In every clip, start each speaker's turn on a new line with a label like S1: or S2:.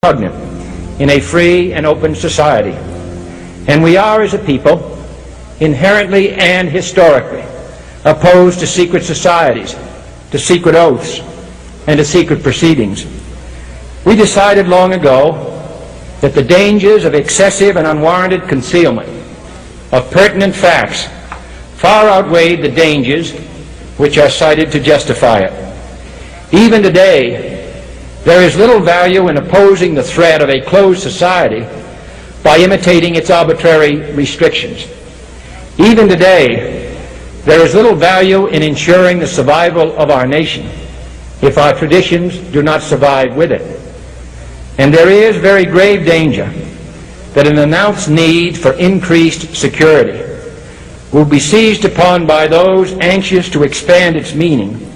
S1: repugnant in a free and open society. And we are, as a people, inherently and historically opposed to secret societies, to secret oaths, and to secret proceedings. We decided long ago that the dangers of excessive and unwarranted concealment of pertinent facts far outweighed the dangers which are cited to justify it. Even today, there is little value in opposing the threat of a closed society by imitating its arbitrary restrictions. Even today, there is little value in ensuring the survival of our nation if our traditions do not survive with it. And there is very grave danger that an announced need for increased security will be seized upon by those anxious to expand its meaning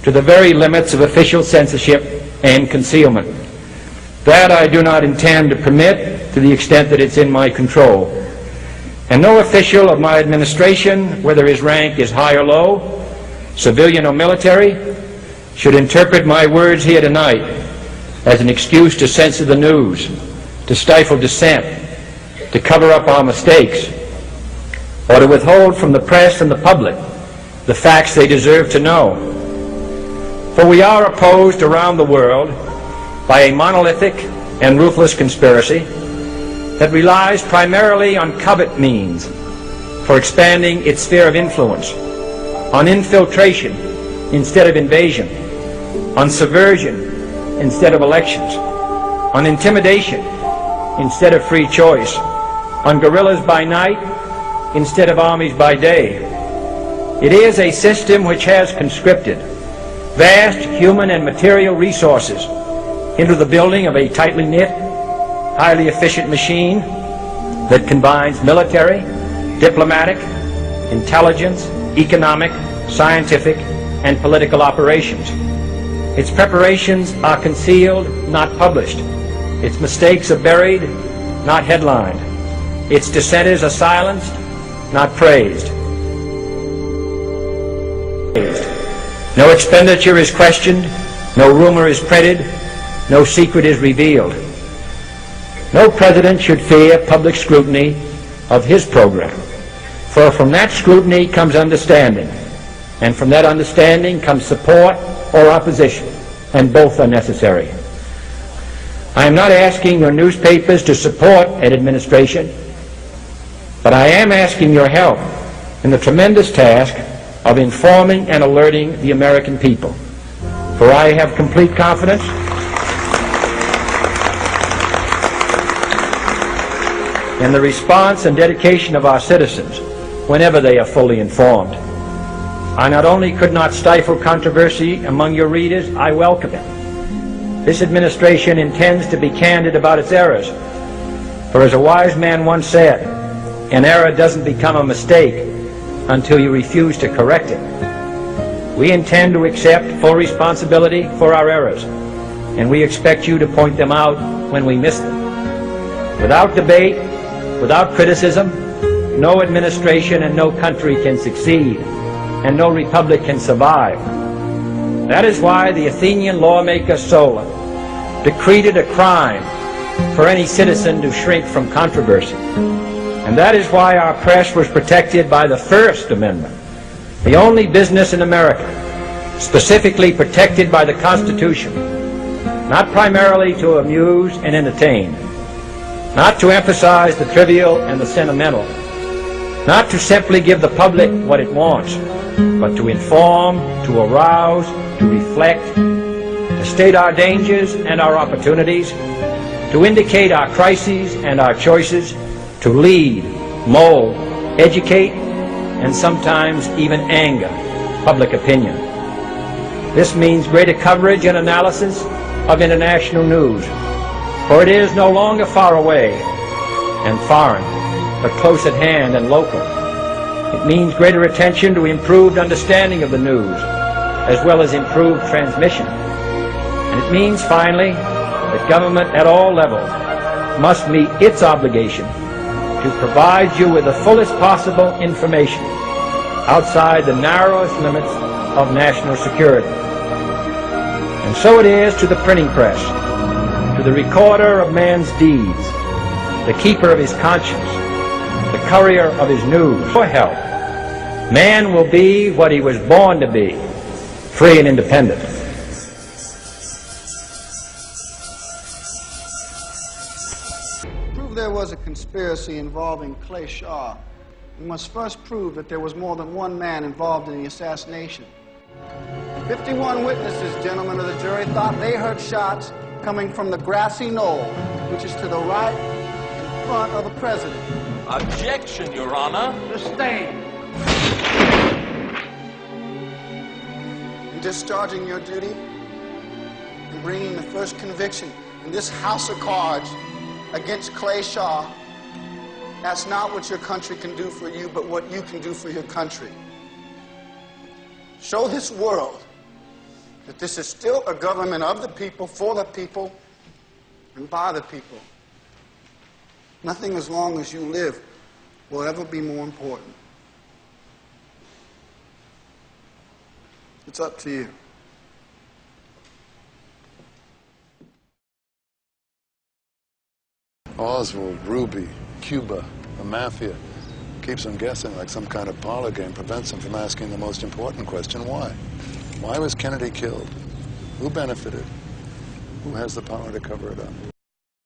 S1: to the very limits of official censorship and concealment. That I do not intend to permit to the extent that it's in my control. And no official of my administration, whether his rank is high or low, civilian or military, should interpret my words here tonight as an excuse to censor the news, to stifle dissent, to cover up our mistakes, or to withhold from the press and the public the facts they deserve to know. For we are opposed around the world by a monolithic and ruthless conspiracy that relies primarily on covert means for expanding its sphere of influence, on infiltration instead of invasion, on subversion instead of elections, on intimidation instead of free choice, on guerrillas by night instead of armies by day. It is a system which has conscripted vast human and material resources into the building of a tightly knit, highly efficient machine that combines military, diplomatic, intelligence, economic, scientific, and political operations. Its preparations are concealed, not published. Its mistakes are buried, not headlined. Its dissenters are silenced, not praised. No expenditure is questioned, no rumor is printed, no secret is revealed. No president should fear public scrutiny of his program, for from that scrutiny comes understanding, and from that understanding comes support or opposition, and both are necessary. I am not asking your newspapers to support an administration, but I am asking your help in the tremendous task of informing and alerting the American people. For I have complete confidence in the response and dedication of our citizens whenever they are fully informed. I not only could not stifle controversy among your readers, I welcome it. This administration intends to be candid about its errors. For as a wise man once said, an error doesn't become a mistake until you refuse to correct it. We intend to accept full responsibility for our errors, and we expect you to point them out when we miss them. Without debate, without criticism, no administration and no country can succeed, and no republic can survive. That is why the Athenian lawmaker Solon decreed it a crime for any citizen to shrink from controversy. And that is why our press was protected by the First Amendment, the only business in America specifically protected by the Constitution, not primarily to amuse and entertain, not to emphasize the trivial and the sentimental, not to simply give the public what it wants, but to inform, to arouse, to reflect, to state our dangers and our opportunities, to indicate our crises and our choices, to lead, mold, educate, and sometimes even anger public opinion. This means greater coverage and analysis of international news, for it is no longer far away and foreign, but close at hand and local. It means greater attention to improved understanding of the news, as well as improved transmission. And it means, finally, that government at all levels must meet its obligation to provide you with the fullest possible information outside the narrowest limits of national security. And so it is to the printing press, to the recorder of man's deeds, the keeper of his conscience, the courier of his news. For help, man will be what he was born to be, free and independent.
S2: Prove there was a conspiracy involving Clay Shaw. We must first prove that there was more than one man involved in the assassination. 51 witnesses, gentlemen of the jury, thought they heard shots coming from the grassy knoll, which is to the right in front of the president.
S3: Objection, Your Honor.
S2: Sustained. In discharging your duty and bringing the first conviction in this house of cards against Clay Shaw, that's not what your country can do for you, but what you can do for your country. Show this world that this is still a government of the people, for the people, and by the people. Nothing as long as you live will ever be more important. It's up to you.
S4: Oswald, Ruby, Cuba, the mafia. Keeps them guessing like some kind of parlor game, prevents them from asking the most important question, why? Why was Kennedy killed? Who benefited? Who has the power to cover it up?